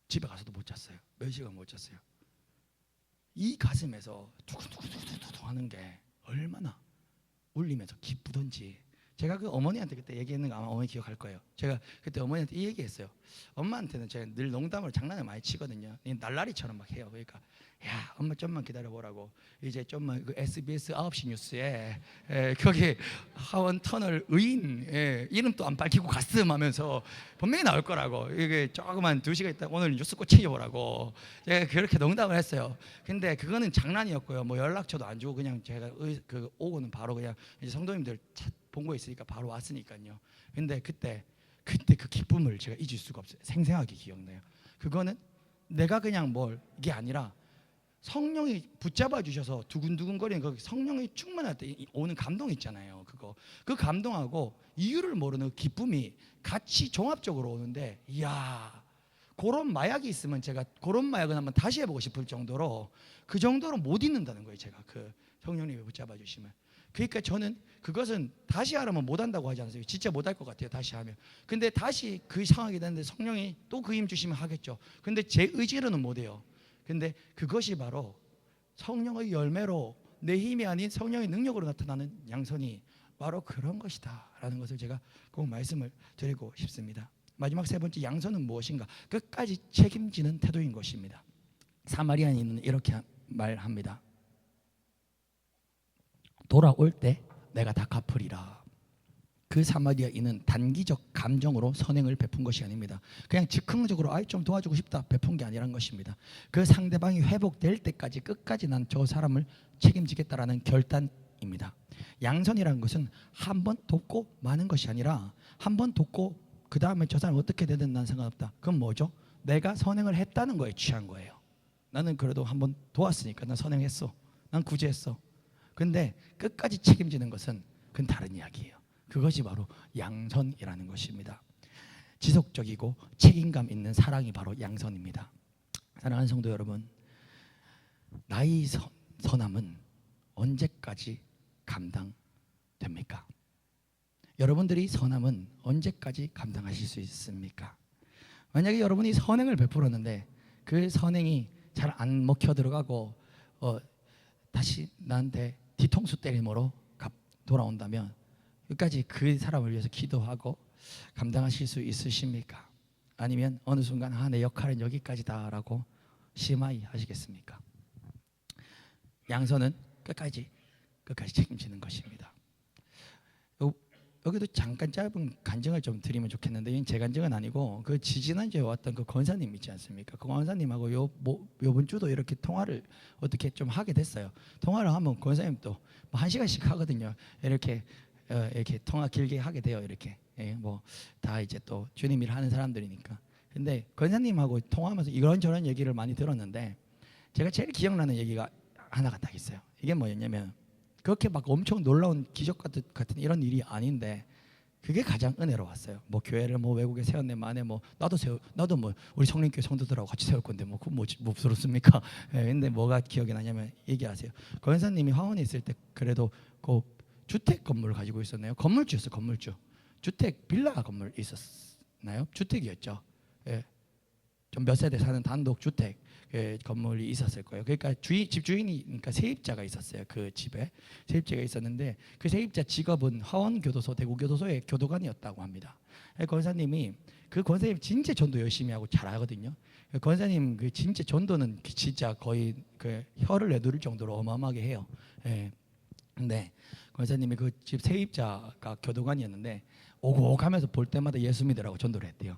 집에 가서도 못 잤어요. 몇 시간 못 잤어요. 이 가슴에서 두근두근두근두근 하는 게 얼마나 울리면서 기쁘던지. 제가 그 어머니한테 그때 얘기했는 거 아마 어머니 기억할 거예요. 제가 그때 어머니한테 이 얘기했어요. 엄마한테는 제가 늘 농담으로 장난을 많이 치거든요. 날라리처럼 막 해요. 그러니까 야 엄마 좀만 기다려보라고. 이제 좀만 그 SBS 9시 뉴스에 거기 하원 터널 의인 이름도 안 밝히고 갔음 하면서 분명히 나올 거라고. 이게 조그만 2시간 있다 오늘 뉴스 꼭 챙겨보라고. 제가 그렇게 농담을 했어요. 근데 그거는 장난이었고요. 연락처도 안 주고 그냥 제가 오고는 바로 그냥 이제 성도님들 본거에 있으니까 바로 왔으니까요. 근데 그때 그 기쁨을 제가 잊을 수가 없어요. 생생하게 기억나요. 그거는 내가 그냥 이게 아니라 성령이 붙잡아 주셔서 두근두근거리는 그 성령이 충만할 때 오는 감동 있잖아요. 그 감동하고 이유를 모르는 기쁨이 같이 종합적으로 오는데 이야 그런 마약이 있으면 제가 그런 마약은 한번 다시 해보고 싶을 정도로 그 정도로 못 잊는다는 거예요. 제가 그 성령님이 붙잡아 주시면. 그러니까 저는 그것은 다시 하라면 못한다고 하지 않으세요. 진짜 못할 것 같아요. 다시 하면. 근데 다시 그 상황이 되는데 성령이 또 그 힘 주시면 하겠죠. 근데 제 의지로는 못해요. 근데 그것이 바로 성령의 열매로 내 힘이 아닌 성령의 능력으로 나타나는 양선이 바로 그런 것이다라는 것을 제가 꼭 말씀을 드리고 싶습니다. 마지막 세 번째, 양선은 무엇인가? 끝까지 책임지는 태도인 것입니다. 사마리아인은 이렇게 말합니다. 돌아올 때 내가 다 갚으리라. 그 사마리아인은 단기적 감정으로 선행을 베푼 것이 아닙니다. 그냥 즉흥적으로 좀 도와주고 싶다 베푼 게 아니란 것입니다. 그 상대방이 회복될 때까지 끝까지 난 저 사람을 책임지겠다라는 결단입니다. 양선이라는 것은 한 번 돕고 마는 것이 아니라 한 번 돕고 그 다음에 저 사람 어떻게 되든 난 상관없다. 그건 뭐죠? 내가 선행을 했다는 거에 취한 거예요. 나는 그래도 한 번 도왔으니까 난 선행했어. 난 구제했어. 근데 끝까지 책임지는 것은 그건 다른 이야기예요. 그것이 바로 양선이라는 것입니다. 지속적이고 책임감 있는 사랑이 바로 양선입니다. 사랑하는 성도 여러분, 나의 선함은 언제까지 감당됩니까? 여러분들이 선함은 언제까지 감당하실 수 있습니까? 만약에 여러분이 선행을 베풀었는데 그 선행이 잘 안 먹혀 들어가고 다시 나한테 뒤통수 때림으로 돌아온다면 끝까지 그 사람을 위해서 기도하고 감당하실 수 있으십니까? 아니면 어느 순간 내 역할은 여기까지다라고 심하이 하시겠습니까? 양선은 끝까지 책임지는 것입니다. 여기도 잠깐 짧은 간증을 좀 드리면 좋겠는데, 이건 제 간증은 아니고 그 지지난주에 왔던 그 권사님 있지 않습니까? 그 권사님하고 요번 주도 이렇게 통화를 어떻게 좀 하게 됐어요. 통화를 하면 권사님 또 뭐 1시간씩 하거든요. 이렇게 통화 길게 하게 돼요. 이렇게 뭐 다 이제 또 주님 일 하는 사람들이니까. 근데 권사님하고 통화하면서 이런저런 얘기를 많이 들었는데, 제가 제일 기억나는 얘기가 하나가 딱 있어요. 이게 뭐였냐면, 그렇게 막 엄청 놀라운 기적 같은 이런 일이 아닌데 그게 가장 은혜로웠어요. 뭐 교회를 뭐 외국에 세웠네 만에 뭐 나도 뭐 우리 성령교회 성도들하고 같이 세울 건데 뭐 그거 뭐 부럽습니까? 근데 뭐가 기억이 나냐면, 얘기하세요. 권사님이 화원에 있을 때 그래도 그 주택 건물을 가지고 있었네요. 건물주였어요. 건물주. 주택 빌라 건물 있었나요? 주택이었죠. 좀 몇 세대 사는 단독 주택 건물이 있었을 거예요. 그러니까 집 주인이, 그러니까 세입자가 있었어요. 그 집에 세입자가 있었는데 그 세입자 직업은 화원교도소 대구교도소의 교도관이었다고 합니다. 권사님이, 그 권사님 진짜 전도 열심히 하고 잘하거든요. 권사님 그 진짜 전도는 진짜 거의 그 혀를 내두를 정도로 어마어마하게 해요. 근데 권사님이 그 집 세입자가 교도관이었는데 오고가면서 볼 때마다 예수 믿으라고 전도를 했대요.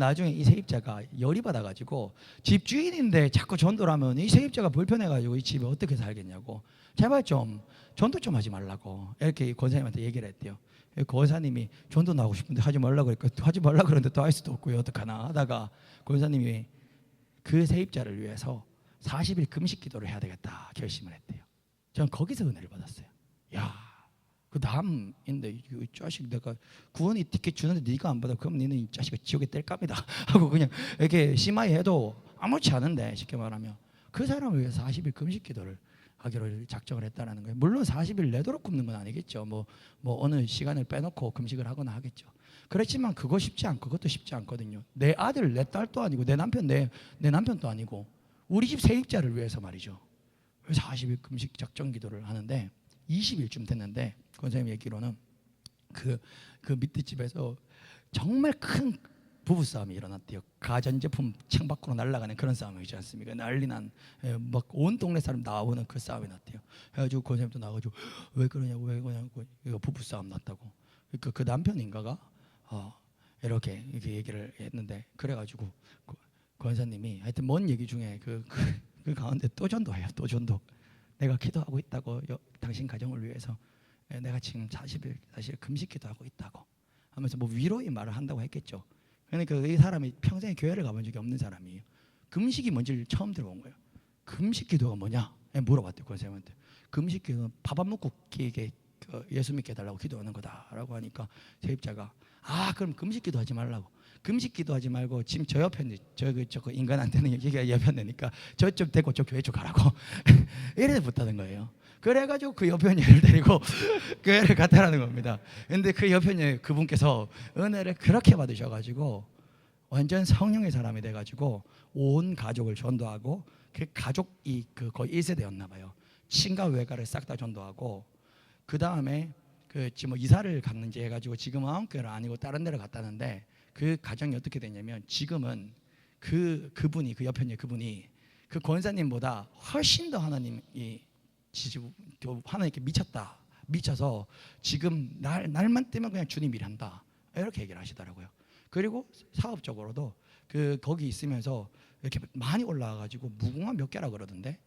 나중에 이 세입자가 열이 받아가지고, 집주인인데 자꾸 전도를 하면 이 세입자가 불편해가지고 이 집에 어떻게 살겠냐고, 제발 좀 전도 좀 하지 말라고 이렇게 권사님한테 얘기를 했대요. 권사님이 전도 나오고 싶은데 하지 말라고 그러니까 하지 말라고 그러는데 또 할 수도 없고요, 어떡하나 하다가 권사님이 그 세입자를 위해서 40일 금식 기도를 해야 되겠다 결심을 했대요. 저는 거기서 은혜를 받았어요. 야, 그 다음인데 이 자식 내가 구원이 티켓 주는데 네가 안 받아, 그럼 너는 이 자식을 지옥에 뗄 겁니다 하고 그냥 이렇게 심하게 해도 아무렇지 않은데, 쉽게 말하면 그 사람을 위해서 40일 금식 기도를 하기로 작정을 했다는 거예요. 물론 40일 내도록 굶는 건 아니겠죠. 뭐 어느 시간을 빼놓고 금식을 하거나 하겠죠. 그렇지만 그거 쉽지 않고 그것도 쉽지 않거든요. 내 아들 내 딸도 아니고 내 남편 내 남편도 아니고 우리 집 세입자를 위해서 말이죠. 40일 금식 작정 기도를 하는데 20일쯤 됐는데, 권사님 얘기로는 그 밑에 집에서 정말 큰 부부싸움이 일어났대요. 가전제품 창밖으로 날아가는 그런 싸움이지 않습니까? 난리난 막 온 동네 사람 나오는 그 싸움이 났대요. 그래가지고 권사님도 나가지고 왜 그러냐고 이거 부부싸움 났다고. 그러니까 그 남편인가가 이렇게 얘기를 했는데, 그래가지고 권사님이 하여튼 뭔 얘기 중에 그 가운데 또 전도해요. 또 전도. 내가 기도하고 있다고, 당신 가정을 위해서 내가 지금 40일 사실 금식 기도하고 있다고 하면서 뭐 위로의 말을 한다고 했겠죠. 그러니까 이 사람이 평생에 교회를 가본 적이 없는 사람이에요. 금식이 뭔지를 처음 들어본 거예요. 금식 기도가 뭐냐 물어봤대요, 권사님한테. 금식 기도는 밥 안 먹고 예수 믿게 해달라고 기도하는 거다라고 하니까 세입자가 그럼 금식 기도하지 말라고. 금식 기도하지 말고 지금 저 옆에 저 인간한테는 얘기가 옆에 내니까 저쪽 대고 저 교회 쪽 가라고 이래 붙다는 거예요. 그래가지고 그 여편녀를 데리고 교회를 갔다라는 겁니다. 근데 그 여편녀 그분께서 은혜를 그렇게 받으셔가지고 완전 성령의 사람이 돼가지고 온 가족을 전도하고, 그 가족이 거의 1세대였나 봐요. 친가 외가를 싹 다 전도하고, 그 다음에 지금 이사를 갔는지 해가지고 지금 한국교회는 아니고 다른 데를 갔다는데 그 가정이 어떻게 됐냐면 지금은 그분이 그 옆에 있는 그분이 그 권사님보다 훨씬 더 하나님이 하나님께 미쳐서 지금 날만 뜨면 그냥 주님 일한다 이렇게 얘기를 하시더라고요. 그리고 사업적으로도 거기 있으면서 이렇게 많이 올라와가지고 무궁화 몇 개라 그러던데,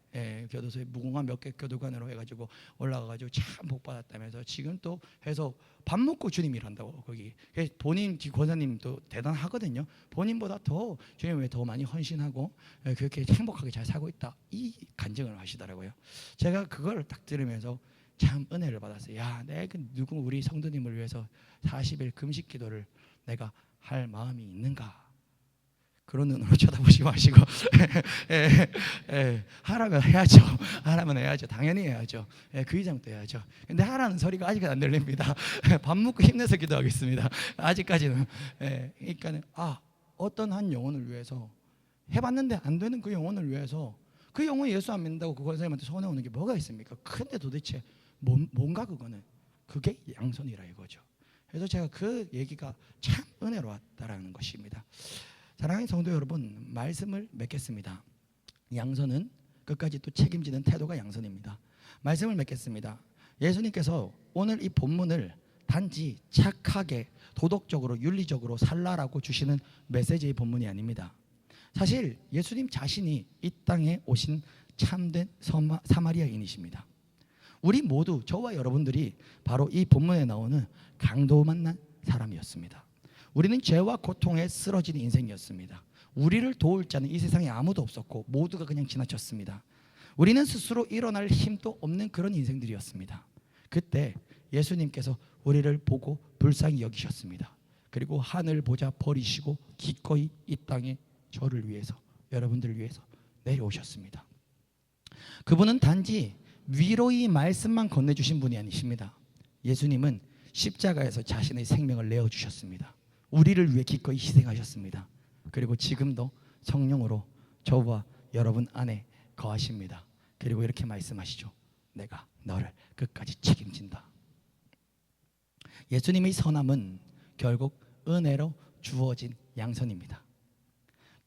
교도소에 무궁화 몇 개 교도관으로 해가지고 올라가가지고 참 복 받았다면서 지금 또 해서 밥 먹고 주님 일한다고 거기. 본인 권사님도 대단하거든요. 본인보다 더 주님에 더 많이 헌신하고 그렇게 행복하게 잘 살고 있다 이 간증을 하시더라고요. 제가 그걸 딱 들으면서 참 은혜를 받았어요. 야, 내가 누구 우리 성도님을 위해서 40일 금식 기도를 내가 할 마음이 있는가? 그런 눈으로 쳐다보지 마시고 하라면 해야죠. 하라면 해야죠. 당연히 해야죠. 그 이상도 해야죠. 근데 하라는 소리가 아직 안 들립니다. 밥 먹고 힘내서 기도하겠습니다. 아직까지는. 그러니까는 어떤 한 영혼을 위해서 해봤는데 안 되는 그 영혼을 위해서 그 영혼이 예수 안 믿는다고 그 권사님한테 손해 오는 게 뭐가 있습니까? 근데 도대체 뭔가 그거는 그게 양손이라 이거죠. 그래서 제가 그 얘기가 참 은혜로웠다라는 것입니다. 사랑하는 성도 여러분, 말씀을 맺겠습니다. 양손은 끝까지 또 책임지는 태도가 양손입니다. 말씀을 맺겠습니다. 예수님께서 오늘 이 본문을 단지 착하게 도덕적으로 윤리적으로 살라라고 주시는 메시지의 본문이 아닙니다. 사실 예수님 자신이 이 땅에 오신 참된 사마리아인이십니다. 우리 모두 저와 여러분들이 바로 이 본문에 나오는 강도 만난 사람이었습니다. 우리는 죄와 고통에 쓰러진 인생이었습니다. 우리를 도울 자는 이 세상에 아무도 없었고 모두가 그냥 지나쳤습니다. 우리는 스스로 일어날 힘도 없는 그런 인생들이었습니다. 그때 예수님께서 우리를 보고 불쌍히 여기셨습니다. 그리고 하늘 보자 버리시고 기꺼이 이 땅에 저를 위해서, 여러분들을 위해서 내려오셨습니다. 그분은 단지 위로의 말씀만 건네주신 분이 아니십니다. 예수님은 십자가에서 자신의 생명을 내어주셨습니다. 우리를 위해 기꺼이 희생하셨습니다. 그리고 지금도 성령으로 저와 여러분 안에 거하십니다. 그리고 이렇게 말씀하시죠. 내가 너를 끝까지 책임진다. 예수님의 선함은 결국 은혜로 주어진 양선입니다.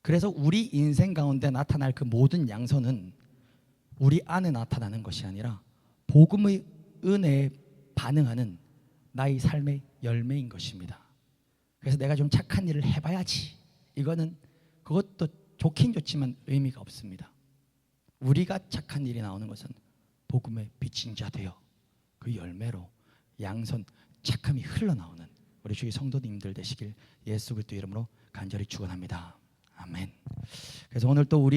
그래서 우리 인생 가운데 나타날 그 모든 양선은 우리 안에 나타나는 것이 아니라 복음의 은혜에 반응하는 나의 삶의 열매인 것입니다. 그래서 내가 좀 착한 일을 해봐야지, 이거는 그것도 좋긴 좋지만 의미가 없습니다. 우리가 착한 일이 나오는 것은 복음의 빚진 자 되어 그 열매로 양선 착함이 흘러나오는 우리 주의 성도님들 되시길 예수 그리스도 이름으로 간절히 축원합니다. 아멘. 그래서 오늘 또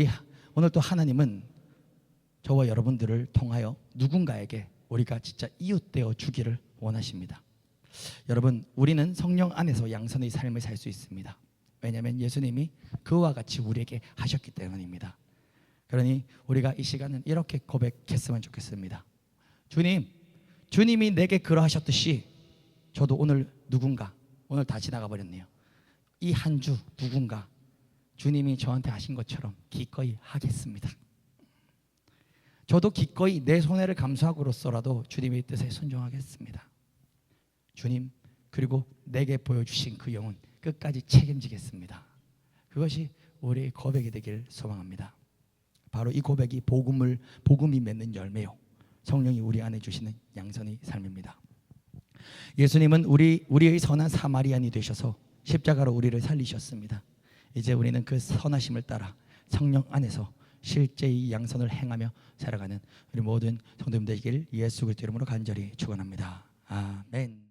하나님은 저와 여러분들을 통하여 누군가에게 우리가 진짜 이웃 되어 주기를 원하십니다. 여러분, 우리는 성령 안에서 양선의 삶을 살 수 있습니다. 왜냐하면 예수님이 그와 같이 우리에게 하셨기 때문입니다. 그러니 우리가 이 시간은 이렇게 고백했으면 좋겠습니다. 주님이 내게 그러하셨듯이 저도 오늘 다 지나가 버렸네요. 이 한 주 누군가 주님이 저한테 하신 것처럼 기꺼이 하겠습니다. 저도 기꺼이 내 손해를 감수하고로서라도 주님의 뜻에 순종하겠습니다. 주님, 그리고 내게 보여주신 그 영혼 끝까지 책임지겠습니다. 그것이 우리의 고백이 되길 소망합니다. 바로 이 고백이 복음이 맺는 열매요, 성령이 우리 안에 주시는 양선의 삶입니다. 예수님은 우리의 선한 사마리안이 되셔서 십자가로 우리를 살리셨습니다. 이제 우리는 그 선하심을 따라 성령 안에서 실제의 양선을 행하며 살아가는 우리 모든 성도님들 되길 예수 그리스도 이름으로 간절히 축원합니다. 아멘.